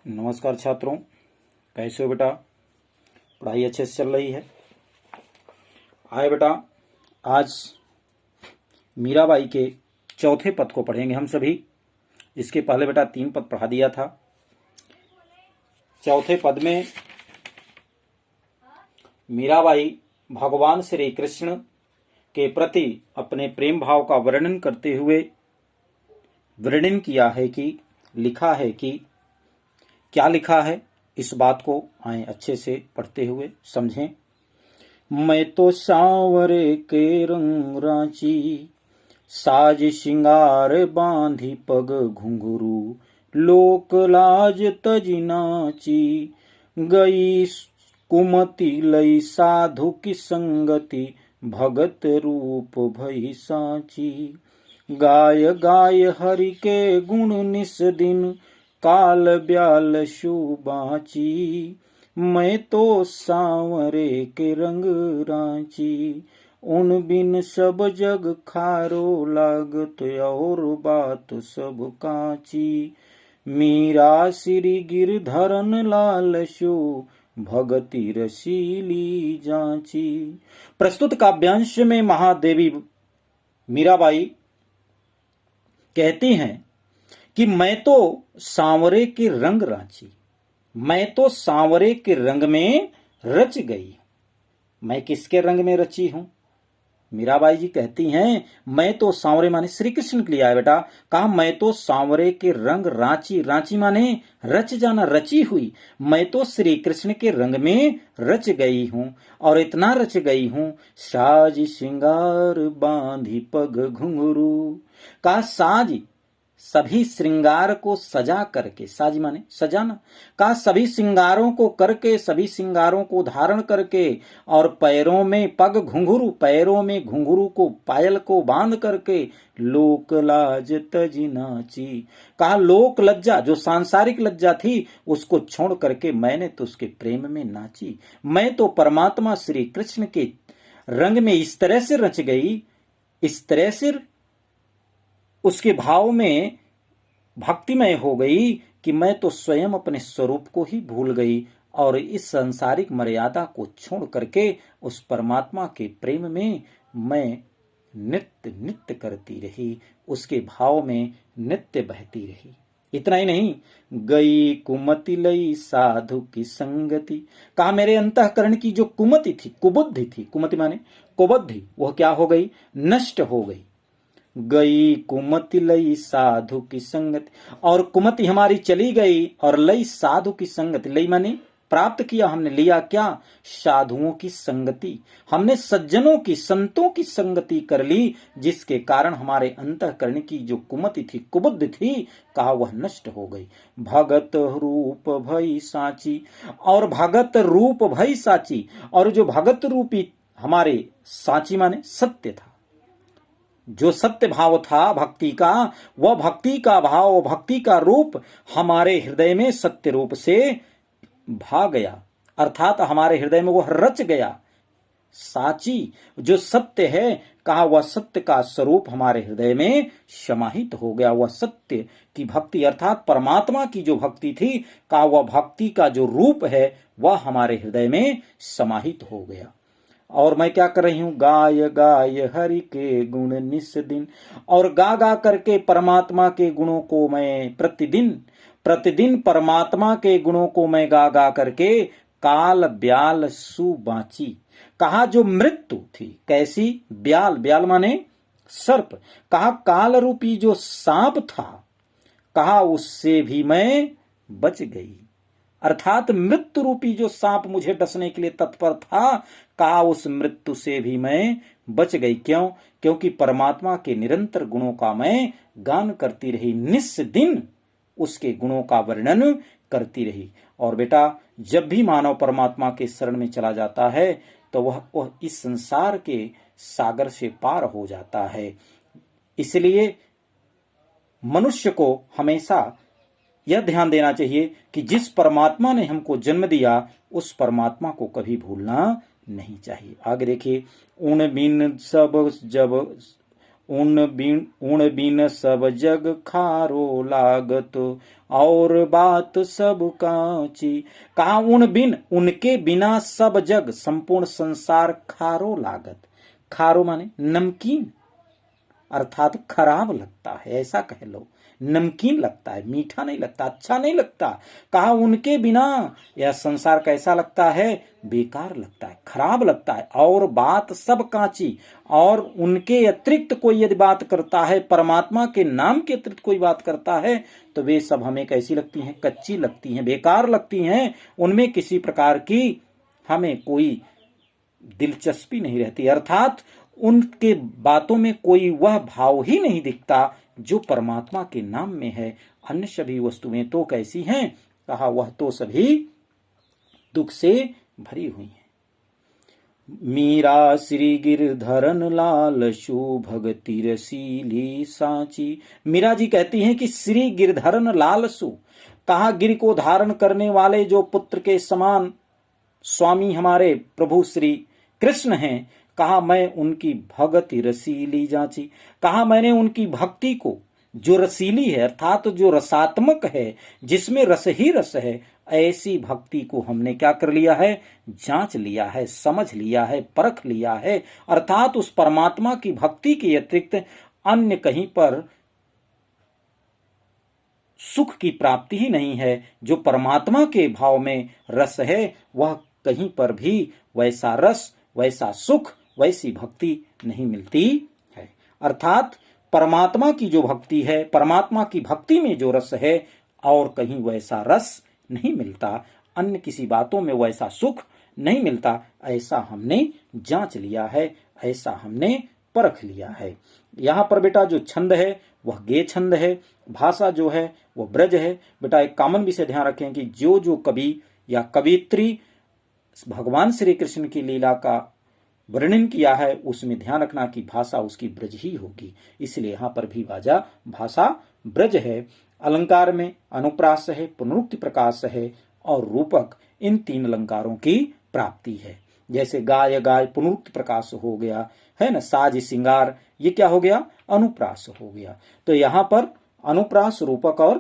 नमस्कार छात्रों, कैसे हो बेटा? पढ़ाई अच्छे से चल रही है? आए बेटा, आज मीराबाई के चौथे पद को पढ़ेंगे हम सभी। इसके पहले बेटा 3 पद पढ़ा दिया था। चौथे पद में मीराबाई भगवान श्री कृष्ण के प्रति अपने प्रेम भाव का वर्णन करते हुए वर्णन किया है कि लिखा है कि क्या लिखा है, इस बात को आए अच्छे से पढ़ते हुए समझें। मैं तो सांवरे के रंग रांची, साज सिंगार बांधी पग घुंघरू, लोक लाज तजी नाची, गई कुमति लई साधु की संगति, भगत रूप भई साची। गाय गाय हरि के गुण निस दिन, काल ब्याल शुबाची, मैं तो सांवरे के रंग रांची, उन बिन सब जग खारो लागत, और बात सब काची। मीरा श्री गिरधरन लाल शो, भगति रसीली जांची। प्रस्तुत काव्यांश में महादेवी मीराबाई कहती हैं कि मैं तो सांवरे के रंग रांची, मैं तो सांवरे के रंग में रच गई। मैं किसके रंग में रची हूं? मीराबाई जी कहती हैं मैं तो सांवरे माने श्री कृष्ण के लिए आया बेटा। कहा मैं तो सांवरे के रंग रांची, रांची माने रच जाना, रची हुई। मैं तो श्री कृष्ण के रंग में रच गई हूं, और इतना रच गई हूं, साज श्रृंगार बांधी पग घुंघरू। कहा साज सभी श्रृंगार को सजा करके, साज माने सजाना, कहा सभी श्रृंगारों को करके, सभी श्रृंगारों को धारण करके, और पैरों में पग घुंघरू, पैरों में घुंघरू को, पायल को बांध करके, लोक लाज तजी नाची। कहा लोक लज्जा, जो सांसारिक लज्जा थी, उसको छोड़ करके मैंने तो उसके प्रेम में नाची। मैं तो परमात्मा श्री कृष्ण के रंग में इस तरह से रच गई, इस तरह से उसके भाव में भक्तिमय हो गई कि मैं तो स्वयं अपने स्वरूप को ही भूल गई, और इस सांसारिक मर्यादा को छोड़ करके उस परमात्मा के प्रेम में मैं नित्य नित्य करती रही, उसके भाव में नित्य बहती रही। इतना ही नहीं, गई कुमति लई साधु की संगति। कहा मेरे अंतःकरण की जो कुमति थी, कुबुद्धि थी, कुमति माने कुबुद्धि, वह क्या हो गई? नष्ट हो गई। गई कुमति लई साधु की संगति, और कुमति हमारी चली गई, और लई साधु की संगति, लई माने प्राप्त किया हमने, लिया क्या? साधुओं की संगति। हमने सज्जनों की, संतों की संगति कर ली, जिसके कारण हमारे अंतःकरण की जो कुमति थी, कुबुद्धि थी, कहा वह नष्ट हो गई। भगत रूप भई साची, और भगत रूप भई साची, और जो भगत रूपी हमारे साची माने सत्य था, जो सत्य भाव था भक्ति का, वह भक्ति का भाव, भक्ति का रूप हमारे हृदय में सत्य रूप से भा गया, अर्थात हमारे हृदय में वह रच गया। साची जो सत्य है, कहा वह सत्य का स्वरूप हमारे हृदय में समाहित हो गया। वह सत्य की भक्ति अर्थात परमात्मा की जो भक्ति थी, कहा वह भक्ति का जो रूप है वह हमारे हृदय में समाहित हो गया। और मैं क्या कर रही हूं? गाय गाय हरि के गुण निस दिन, और गा गा करके परमात्मा के गुणों को मैं प्रतिदिन प्रतिदिन परमात्मा के गुणों को मैं गा गा करके काल ब्याल सुबाची। कहा जो मृत्यु थी, कैसी? ब्याल, ब्याल माने सर्प। कहा काल रूपी जो सांप था, कहा उससे भी मैं बच गई, अर्थात मृत्यु रूपी जो सांप मुझे डसने के लिए तत्पर था, कहा उस मृत्यु से भी मैं बच गई। क्यों? क्योंकि परमात्मा के निरंतर गुणों का मैं गान करती रही, निस दिन उसके गुणों का वर्णन करती रही। और बेटा, जब भी मानव परमात्मा के शरण में चला जाता है तो वह इस संसार के सागर से पार हो जाता है। इसलिए मनुष्य को हमेशा यह ध्यान देना चाहिए कि जिस परमात्मा ने हमको जन्म दिया, उस परमात्मा को कभी भूलना नहीं चाहिए। आगे देखिए, उन बिन सब जब उण बिन सब जग खारो लागत, और बात सब कांची। कहा उन बिन, उनके बिना सब जग, संपूर्ण संसार खारो लागत। खारो माने नमकीन, अर्थात खराब लगता है, ऐसा कह लो। नमकीन लगता है, मीठा नहीं लगता, अच्छा नहीं लगता। कहा उनके बिना यह संसार कैसा लगता है, बेकार लगता है, खराब लगता है। और बात सब कांची, और उनके अतिरिक्त कोई यदि बात करता है, परमात्मा के नाम के अतिरिक्त कोई बात करता है, तो वे सब हमें कैसी लगती हैं, कच्ची लगती हैं, बेकार लगती हैं। उनमें किसी प्रकार की हमें कोई दिलचस्पी नहीं रहती, अर्थात उनके बातों में कोई वह भाव ही नहीं दिखता जो परमात्मा के नाम में है। अन्य सभी वस्तुएं तो कैसी हैं, कहा वह तो सभी दुख से भरी हुई हैं। मीरा श्री गिरधरन लाल शो भगति रसीली सांची। मीरा जी कहती हैं कि श्री गिरधरन लाल सु, कहा गिर को धारण करने वाले जो पुत्र के समान स्वामी हमारे प्रभु श्री कृष्ण हैं, कहा मैं उनकी भगति रसीली जांची। कहा मैंने उनकी भक्ति को, जो रसीली है अर्थात जो रसात्मक है, जिसमें रस ही रस है, ऐसी भक्ति को हमने क्या कर लिया है, जांच लिया है, समझ लिया है, परख लिया है। अर्थात उस परमात्मा की भक्ति के अतिरिक्त अन्य कहीं पर सुख की प्राप्ति ही नहीं है। जो परमात्मा के भाव में रस है, वह कहीं पर भी वैसा रस, वैसा सुख, वैसी भक्ति नहीं मिलती है। अर्थात परमात्मा की जो भक्ति है, परमात्मा की भक्ति में जो रस है, और कहीं वैसा रस नहीं मिलता, अन्य किसी बातों में वैसा सुख नहीं मिलता। ऐसा हमने जांच लिया है, ऐसा हमने परख लिया है। यहां पर बेटा जो छंद है वह गे छंद है, भाषा जो है वह ब्रज है। बेटा एक कॉमन विषय ध्यान रखें कि जो जो कवि या कवित्री भगवान श्री कृष्ण की लीला का वर्णन किया है, उसमें ध्यान रखना कि भाषा उसकी ब्रज ही होगी। इसलिए यहां पर भी भाषा ब्रज है। अलंकार में अनुप्रास है, पुनरुक्ति प्रकाश है और रूपक, इन तीन अलंकारों की प्राप्ति है। जैसे गाय गाय पुनरुक्ति प्रकाश हो गया है ना, साज सिंगार, ये क्या हो गया, अनुप्रास हो गया। तो यहां पर अनुप्रास, रूपक और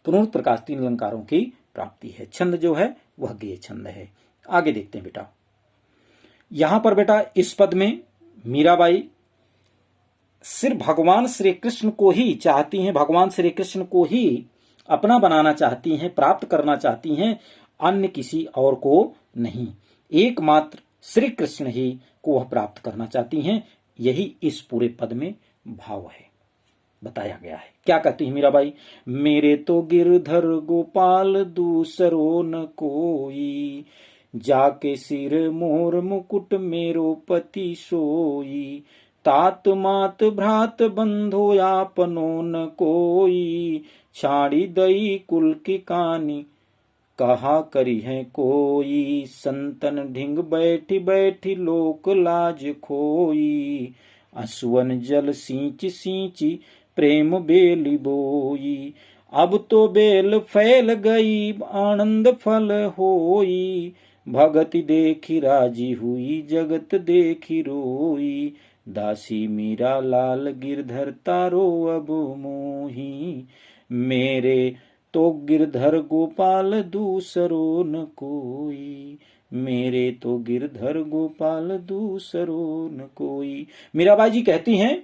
पुनरुक्ति प्रकाश तीन अलंकारों की प्राप्ति है। छंद जो है वह गेय छंद है। आगे देखते हैं बेटा, यहां पर बेटा इस पद में मीराबाई सिर्फ भगवान श्री कृष्ण को ही चाहती हैं, भगवान श्री कृष्ण को ही अपना बनाना चाहती हैं, प्राप्त करना चाहती हैं, अन्य किसी और को नहीं। एकमात्र श्री कृष्ण ही को वह प्राप्त करना चाहती हैं। यही इस पूरे पद में भाव है, बताया गया है। क्या कहती है मीराबाई, मेरे तो गिरधर गोपाल दूसरो न कोई, जाके सिर मोर मुकुट मेरो पति सोई, तात मात भ्रात बंधो आपनो न कोई, छाड़ी दई कुल की कानी कहा करी है कोई, संतन ढिंग बैठी बैठी लोक लाज खोई, असुवन जल सींच सींची प्रेम बेली बोई, अब तो बेल फैल गई आनंद फल होई, भगति देखी राजी हुई जगत देखी रोई, दासी मीरा लाल गिरधर तारो अब मोही, मेरे तो गिरधर गोपाल दूसरो न कोई, मेरे तो गिरधर गोपाल दूसरो न कोई। मीराबाई जी कहती हैं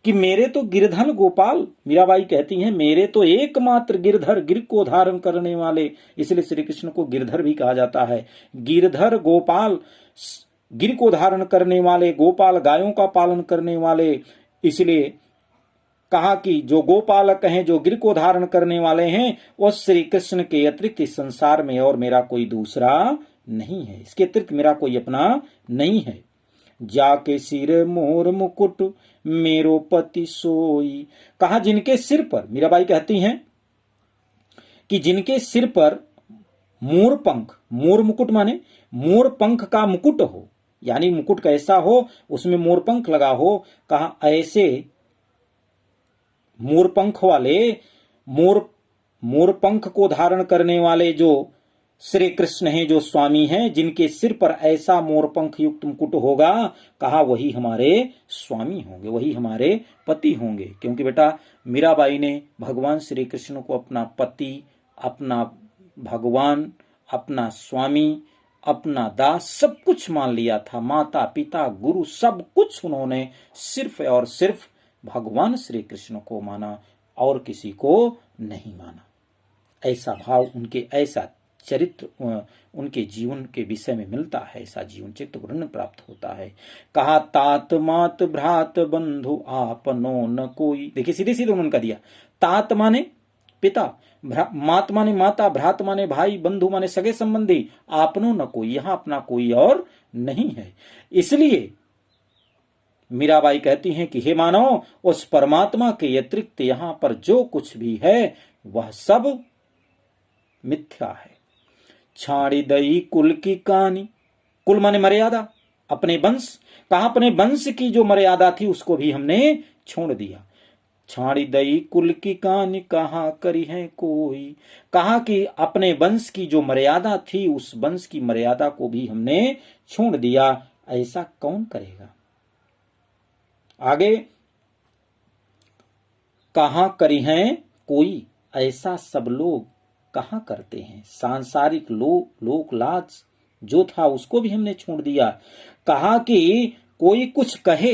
कि मेरे तो गिरधर गोपाल, मीराबाई कहती हैं मेरे तो एकमात्र गिरधर, गिर को धारण करने वाले, इसलिए श्री कृष्ण को गिरधर भी कहा जाता है। गिरधर गोपाल, गिर को धारण करने वाले, गोपाल गायों का पालन करने वाले, इसलिए कहा कि जो गोपालक हैं, जो गिर को धारण करने वाले हैं, वो श्री कृष्ण के अतिरिक्त इस संसार में और मेरा कोई दूसरा नहीं है, इसके अतिरिक्त मेरा कोई अपना नहीं है। जाके सिर मोर मुकुट मेरो पति सोई, कहा जिनके सिर पर, मीराबाई कहती हैं कि जिनके सिर पर मोर पंख, मोर मुकुट माने मोर पंख का मुकुट हो, यानी मुकुट कैसा हो, उसमें मोर पंख लगा हो, कहा ऐसे मोर पंख वाले, मोर पंख को धारण करने वाले जो श्री कृष्ण हैं जो स्वामी हैं, जिनके सिर पर ऐसा मोरपंख युक्त मुकुट होगा, कहा वही हमारे स्वामी होंगे, वही हमारे पति होंगे। क्योंकि बेटा मीराबाई ने भगवान श्री कृष्ण को अपना पति, अपना भगवान, अपना स्वामी, अपना दास सब कुछ मान लिया था। माता पिता गुरु सब कुछ उन्होंने सिर्फ और सिर्फ भगवान श्री कृष्ण को माना और किसी को नहीं माना। ऐसा भाव उनके, ऐसा चरित्र उनके जीवन के विषय में मिलता है, ऐसा जीवन चित्र वर्णन प्राप्त होता है। कहा तात मात भ्रात बंधु आपनो न कोई। देखिए सीधे सीधे उन्होंने कह दिया, तात माने पिता, मात माने माता, भ्रात माने भाई, बंधु माने सगे संबंधी, आपनो न कोई, यहां अपना कोई और नहीं है। इसलिए मीराबाई कहती हैं कि हे मानव, उस परमात्मा के अतिरिक्त यहां पर जो कुछ भी है वह सब मिथ्या है। छाड़ी दई कुल की कहानी, कुल माने मर्यादा, अपने वंश, कहा अपने वंश की जो मर्यादा थी उसको भी हमने छोड़ दिया। छाड़ी दई कुल की कहानी कहा करी है कोई, कहा कि अपने वंश की जो मर्यादा थी उस वंश की मर्यादा को भी हमने छोड़ दिया। ऐसा कौन करेगा? आगे कहा करी है कोई, ऐसा सब लोग कहां करते हैं। सांसारिक लोक लाज जो था उसको भी हमने छोड़ दिया। कहा कि कोई कुछ कहे,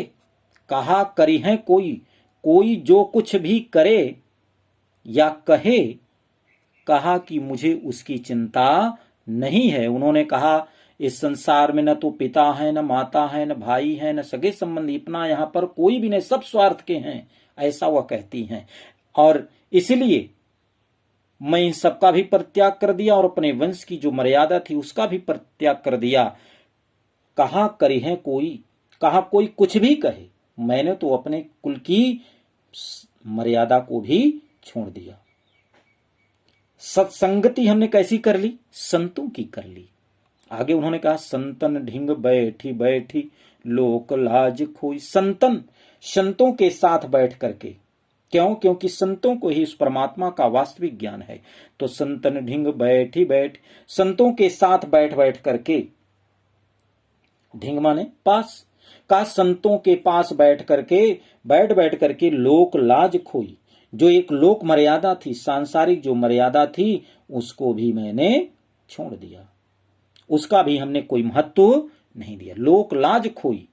कहा करी है कोई, कोई जो कुछ भी करे या कहे, कहा कि मुझे उसकी चिंता नहीं है। उन्होंने कहा इस संसार में न तो पिता है, न माता है, न भाई है, न सगे संबंधी, अपना यहां पर कोई भी नहीं, सब स्वार्थ के हैं, ऐसा वह कहती हैं। और इसलिए मैं इन सबका भी परित्याग कर दिया और अपने वंश की जो मर्यादा थी उसका भी परित्याग कर दिया। कहा करी है कोई, कहा कोई कुछ भी कहे, मैंने तो अपने कुल की मर्यादा को भी छोड़ दिया। सत्संगति हमने कैसी कर ली? संतों की कर ली। आगे उन्होंने कहा संतन ढिंग बैठी बैठी लोक लाज खोई। संतन, संतों के साथ बैठ करके, क्यों? क्योंकि संतों को ही उस परमात्मा का वास्तविक ज्ञान है। तो संतन ढिंग बैठी बैठ, संतों के साथ बैठ बैठ करके, ढिंग माने पास, का संतों के पास बैठ बैठ करके लोक लाज खोई। जो एक लोक मर्यादा थी, सांसारिक जो मर्यादा थी उसको भी मैंने छोड़ दिया, उसका भी हमने कोई महत्व नहीं दिया। लोक लाज खोई,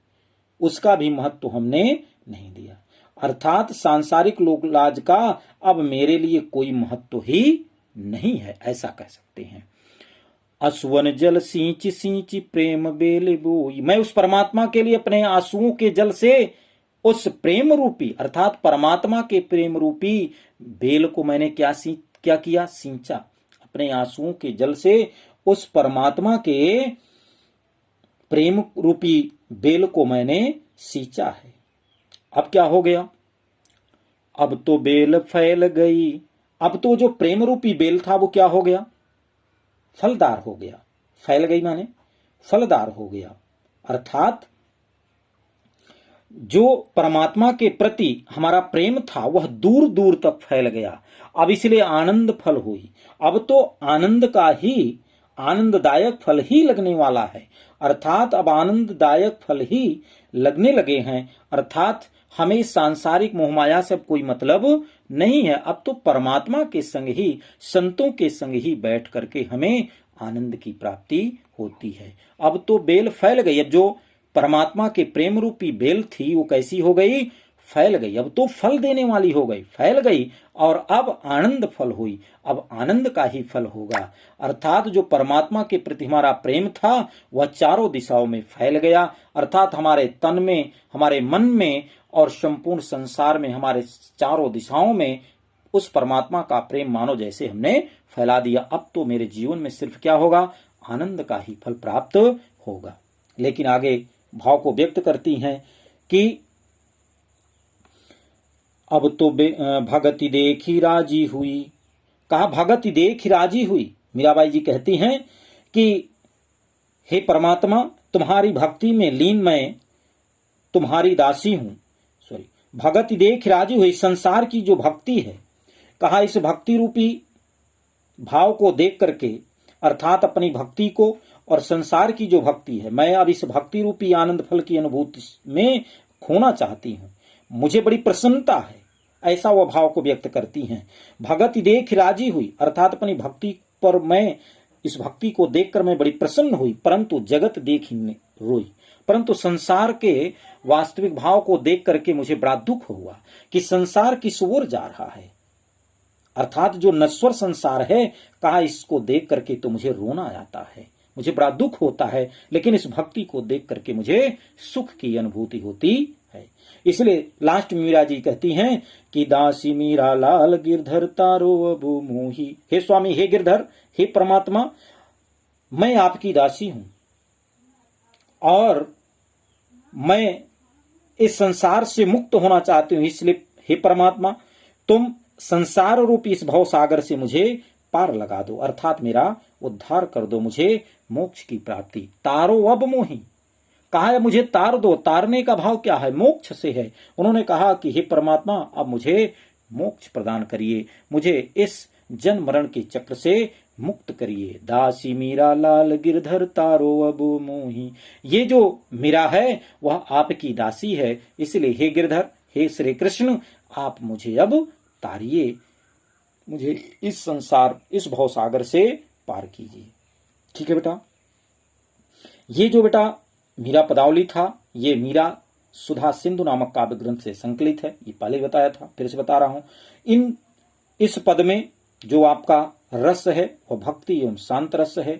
उसका भी महत्व हमने नहीं दिया। अर्थात सांसारिक लोक लाज का अब मेरे लिए कोई महत्व ही नहीं है, ऐसा कह सकते हैं। असुवन जल सींच सींच प्रेम बेल बोई। मैं उस परमात्मा के लिए अपने आंसुओं के जल से उस प्रेम रूपी, अर्थात परमात्मा के प्रेम रूपी बेल को मैंने क्या किया? सींचा। अपने आंसुओं के जल से उस परमात्मा के प्रेम रूपी बेल को मैंने सींचा है। अब क्या हो गया? अब तो बेल फैल गई। अब तो जो प्रेम रूपी बेल था वो क्या हो गया? फलदार हो गया। फैल गई माने फलदार हो गया। अर्थात जो परमात्मा के प्रति हमारा प्रेम था वह दूर दूर तक फैल गया। अब इसलिए आनंद फल हुई। अब तो आनंद का ही, आनंददायक फल ही लगने वाला है। अर्थात अब आनंददायक फल ही लगने लगे हैं। अर्थात हमें सांसारिक मोहमाया से कोई मतलब नहीं है। अब तो परमात्मा के संग ही, संतों के संग ही बैठ करके हमें आनंद की प्राप्ति होती है। अब तो बेल फैल गई। अब जो परमात्मा के प्रेम रूपी बेल थी वो कैसी हो गई? फैल गई। अब तो फल देने वाली हो गई, फैल गई। और अब आनंद फल हुई। अब आनंद का ही फल होगा। अर्थात जो परमात्मा के प्रति हमारा प्रेम था वह चारों दिशाओं में फैल गया। अर्थात हमारे तन में, हमारे मन में और संपूर्ण संसार में, हमारे चारों दिशाओं में उस परमात्मा का प्रेम मानो जैसे हमने फैला दिया। अब तो मेरे जीवन में सिर्फ क्या होगा? आनंद का ही फल प्राप्त होगा। लेकिन आगे भाव को व्यक्त करती हैं कि अब तो भगति देखी राजी हुई। कहा भगति देखी राजी हुई। मीराबाई जी कहती हैं कि हे परमात्मा, तुम्हारी भक्ति में लीन मैं तुम्हारी दासी हूं। भगति देख राजी हुई। संसार की जो भक्ति है, कहा इस भक्ति रूपी भाव को देख करके, अर्थात अपनी भक्ति को और संसार की जो भक्ति है, मैं अब इस भक्ति रूपी आनंद फल की अनुभूति में खोना चाहती हूं, मुझे बड़ी प्रसन्नता है, ऐसा वह भाव को व्यक्त करती हैं। भगति देख राजी हुई, अर्थात अपनी भक्ति पर मैं इस भक्ति को देखकर मैं बड़ी प्रसन्न हुई, परंतु जगत देख ही रोई। परंतु संसार के वास्तविक भाव को देख करके मुझे बड़ा दुख हुआ कि संसार किस ओर जा रहा है, अर्थात जो नश्वर संसार है, कहा इसको देख करके तो मुझे रोना आता है, मुझे बड़ा दुख होता है, लेकिन इस भक्ति को देख करके मुझे सुख की अनुभूति होती है। इसलिए लास्ट में मीरा जी कहती हैं कि दासी मीरा लाल गिरधर तारो अबु मोही। हे स्वामी, हे गिरधर, हे परमात्मा, मैं आपकी दासी हूं और मैं इस संसार से मुक्त होना चाहती हूं, इसलिए हे परमात्मा तुम संसार रूपी इस भव सागर से मुझे पार लगा दो, अर्थात मेरा उद्धार कर दो, मुझे मोक्ष की प्राप्ति। तारो अब मोही, कहा है मुझे तार दो। तारने का भाव क्या है? मोक्ष से है। उन्होंने कहा कि हे परमात्मा अब मुझे मोक्ष प्रदान करिए, मुझे इस जन्म मरण के चक्र से मुक्त करिए। दासी मीरा लाल गिरधर तारो अब मोही, ये जो मीरा है वह आपकी दासी है, इसलिए हे गिरधर, हे श्री कृष्ण, आप मुझे अब तारिए, मुझे इस संसार, इस भवसागर से पार कीजिए। ठीक है बेटा, ये जो बेटा मीरा पदावली था, ये मीरा सुधा सिंधु नामक काव्य ग्रंथ से संकलित है। ये पहले बताया था, फिर से बता रहा हूं। इस पद में जो आपका रस है वह भक्ति एवं शांत रस है।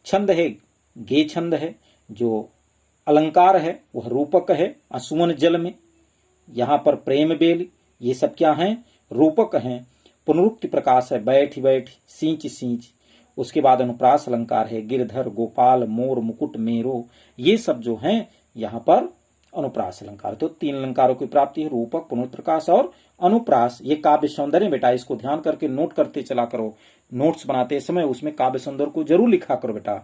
छंद है गे छंद है, जो अलंकार है वह रूपक है असुवन जल में। यहाँ पर प्रेम बेल, ये सब क्या हैं? रूपक हैं। पुनरुक्ति प्रकाश है, बैठ बैठ, सींच सींच। उसके बाद अनुप्रास अलंकार है, गिरधर, गोपाल, मोर, मुकुट, मेरो, ये सब जो हैं यहाँ पर अनुप्रास अलंकार। तो 3 अलंकारों की प्राप्ति है, रूपक, पुनरुक्ति प्रकाश और अनुप्रास। ये काव्य सौंदर्य बेटा, इसको ध्यान करके नोट करते चला करो। नोट्स बनाते समय उसमें काव्य सौंदर्य को जरूर लिखा करो बेटा।